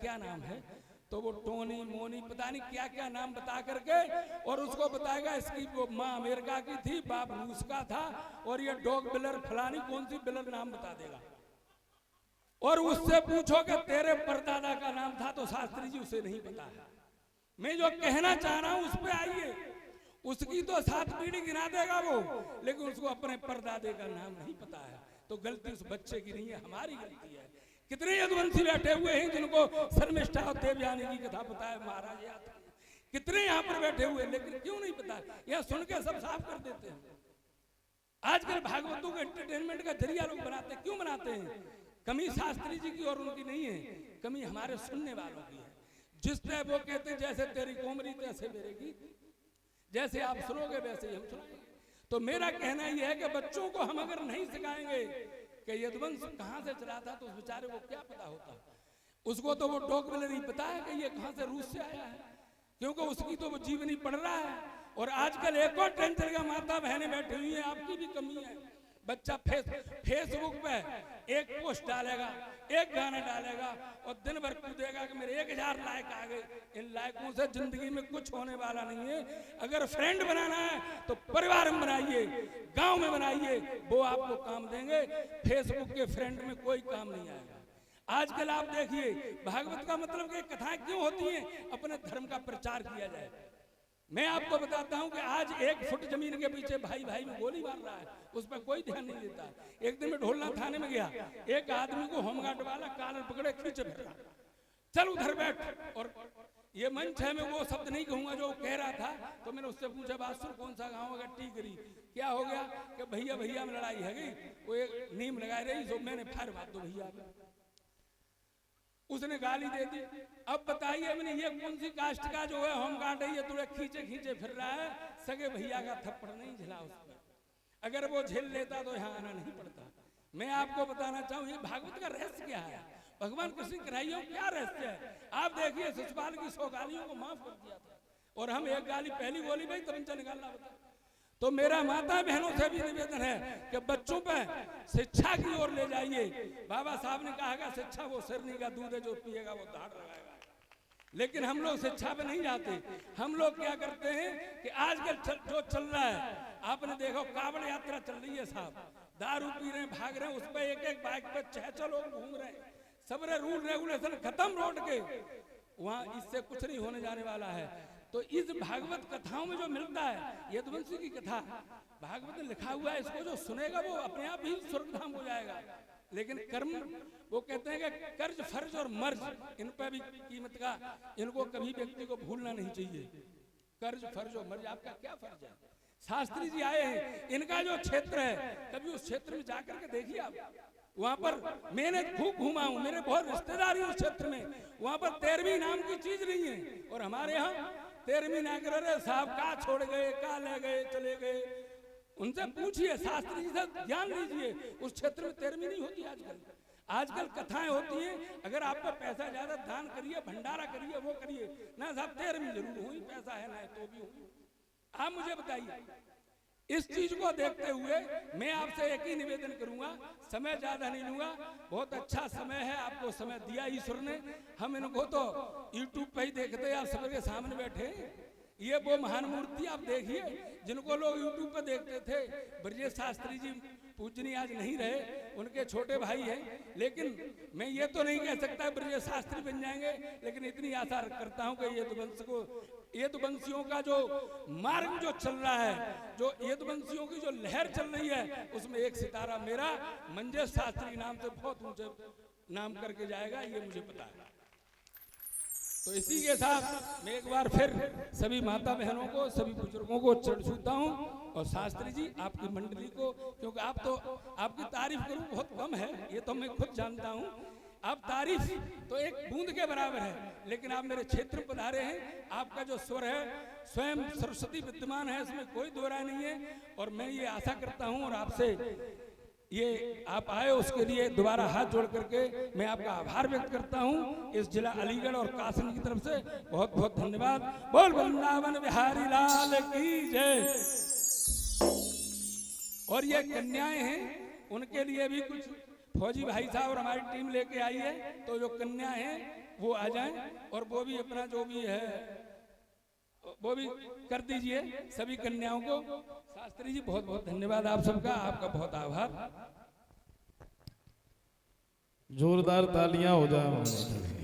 क्या नाम है, तो वो टोनी मोनी पता नहीं क्या क्या नाम बता करके और उसको बताएगा इसकी वो माँ अमेरिका की थी, बाप रूस का था, और ये डॉग बिलर फलानी कौन सी बिलर नाम बता देगा। और उससे पूछो कि तेरे परदादा का नाम था, तो शास्त्री जी उसे नहीं पता है। मैं जो कहना चाह रहा हूं उस पे आइए, उसकी तो 7 पीढ़ी गिना देगा वो, लेकिन उसको अपने परदादे का नाम नहीं पता है। तो गलती उस बच्चे की नहीं है, हमारी गलती है। कितने यदुवंशी बैठे हुए हैं जिनको शर्मिष्ठा और देवयानी की कथा पता है, महाराज याद, कितने यहाँ पर बैठे हुए, लेकिन क्यों नहीं पता, यह सुन के सब साफ कर देते हैं। आजकल भागवतों को एंटरटेनमेंट का जरिया लोग बनाते हैं, क्यों बनाते हैं? कमी शास्त्री जी की और उनकी नहीं है, कमी हमारे सुनने वालों की है। जिसने वो कहते जैसे तेरी कोमरी तैसे मेरे गीत, जैसे आप सुनोगे वैसे ही हम सुनाएंगे। तो मेरा कहना यह है कि बच्चों को हम अगर नहीं सिखाएंगे कि यदुवंश कहाँ से चला था, तो उस बेचारे को क्या पता होता। उसको तो वो डॉग बिलर ही पता है कि ये कहाँ से रूस से आया है, क्योंकि उसकी तो वो जीवनी पढ़ रहा है। और आजकल एक और ट्रेंड चलेगा, माता बहनें बैठी हुई हैं, आपकी भी कमी है। बच्चा फेसबुक पे एक पोस्ट डालेगा, एक गाना डालेगा और दिन भर कूदेगा कि मेरे 1000 लाइक आ गए। इन लाइकों से जिंदगी में कुछ होने वाला नहीं है। अगर फ्रेंड बनाना है तो परिवार में बनाइए, गांव में बनाइए, वो आपको काम देंगे। फेसबुक के फ्रेंड में कोई काम नहीं आएगा। आजकल आप देखिए भागवत का मतलब कि कथाएं क्यों होती हैं, अपने धर्म का प्रचार किया जाए। मैं आपको बताता हूं कि आज 1 फुट जमीन के पीछे भाई भाई में गोली मार रहा है, उस पर कोई ध्यान नहीं देता। एक दिन मैं ढोलना थाने में गया, एक आदमी को होमगार्ड वाला कॉलर पकड़े खींचे फिर रहा, चल उधर बैठ। और ये मंच है, मैं वो शब्द नहीं कहूंगा जो कह रहा था। तो मैंने उससे पूछा बासुर कौन सा गाँव है, टीकरी। क्या हो गया कि भैया भैया में लड़ाई है गई, वो एक नीम लगाई रही, तो मैंने फायर मार दो भैया। उसने गाली दे दी। अब बताइए मैंने ये कौन सी कास्ट का जो है होमगार्ड है, ये तुझे खींचे खींचे फिर रहा है, सगे भैया का थप्पड़ नहीं झेला उसने। अगर वो झेल लेता तो यहाँ आना नहीं पड़ता। मैं आपको बताना चाहूँ ये भागवत का रहस्य क्या है, भगवान कृष्ण की कन्हैया क्या रहस्य है। आप देखिए शिशुपाल की 100 गालियों को माफ कर दिया था, और हम एक गाली पहली बोली भाई तमंचा निकालना बता। तो मेरा माता बहनों से भी निवेदन है कि बच्चों पर शिक्षा की ओर ले जाइए। बाबा साहब ने कहा शिक्षा वो सिरनी का दूध है, जो पिएगा वो धाड़ लगाएगा। लेकिन हम लोग शिक्षा पे नहीं जाते। हम लोग क्या करते हैं कि आजकल जो चल रहा है, आपने देखो कांवड़ यात्रा चल रही है साहब, दारू पी रहे हैं, भाग रहे हैं, उस पर एक बाइक पे 6 लोग घूम रहे हैं। सबरे रूल रेगुलेशन खत्म रोड के, वहां इससे कुछ नहीं होने जाने वाला है। तो इस भागवत कथाओं में जो मिलता है, यदुवंशी की कथा भागवत में लिखा हुआ है, इसको जो सुनेगा वो अपने आप ही स्वर्गधाम हो जाएगा। लेकिन कर्म, वो कहते हैं कि कर्ज फर्ज और मर्ज, इन पर भी कीमत का, इनको कभी व्यक्ति को भूलना नहीं चाहिए। कर्ज फर्ज और मर्ज, आपका क्या फर्ज है? शास्त्री जी आए हैं, इनका जो क्षेत्र है, कभी उस क्षेत्र में जाकर के देखिए आप। वहां पर मैंने खूब घूमा हूं, मेरे बहुत रिश्तेदारी उस क्षेत्र में। वहां पर 13वीं नाम की चीज नहीं है, और हमारे यहाँ 13वीं नागर साहब का छोड़ गए, का ले गए, चले गए। उनसे पूछिए, शास्त्री जी से ज्ञान लीजिए। उस क्षेत्र में 13वीं नहीं होती आजकल। आजकल कथाएं होती हैं, अगर आपका पैसा ज्यादा दान करिए, भंडारा करिए, वो करिए ना साहब, 13वीं जरूर हुई, पैसा है ना तो भी हुई। आप मुझे बताइए, इस चीज को देखते हुए मैं आपसे एक ही निवेदन करूंगा, समय ज्यादा नहीं लूंगा, बहुत अच्छा समय है, आपको समय दिया ईश्वर ने। हम इनको तो यूट्यूब पे ही देखते, आप सबके सामने बैठे। ये वो महान मूर्ति आप देखिए जिनको लोग यूट्यूब पे देखते थे। ब्रजेश शास्त्री जी पूजनीय आज नहीं रहे, उनके छोटे भाई हैं, लेकिन मैं ये तो नहीं कह सकता ब्रजेश शास्त्री बन जाएंगे, लेकिन इतनी आशा करता हूँ कि यदुवंशियों का जो मार्ग जो चल रहा है, जो यदुवंशियों की जो लहर चल रही है, उसमें एक सितारा मेरा मंजेश शास्त्री नाम से बहुत ऊंचे नाम करके जाएगा, ये मुझे पता है। तो इसी के साथ मैं एक बार फिर सभी माता बहनों को, सभी बुजुर्गों को चरण छूता हूँ, और शास्त्री जी आपकी मंडली को, क्योंकि आप तो, आपकी तारीफ करूँ बहुत कम है, ये तो मैं खुद जानता हूँ। आप तारीफ तो एक बूंद के बराबर है, लेकिन आप मेरे क्षेत्र में पधारे हैं, आपका जो स्वर है स्वयं सरस्वती विद्यमान है, इसमें कोई दो राय नहीं है। और मैं ये आशा करता हूँ, और आपसे ये आप आए उसके लिए दोबारा हाथ जोड़ करके मैं आपका आभार व्यक्त करता हूँ। इस जिला अलीगढ़ और कासनी की तरफ से बहुत बहुत धन्यवाद। बोल वृंदावन बिहारी लाल की जय। और ये कन्याएं हैं, उनके लिए भी कुछ फौजी भाई साहब और हमारी टीम लेके आई है, तो जो कन्या हैं वो आ जाएं और वो भी अपना जो भी है वो भी कर दीजिए सभी कन्याओं को। शास्त्री जी बहुत बहुत धन्यवाद आप सबका, आपका बहुत आभार। जोरदार तालियां हो जाए।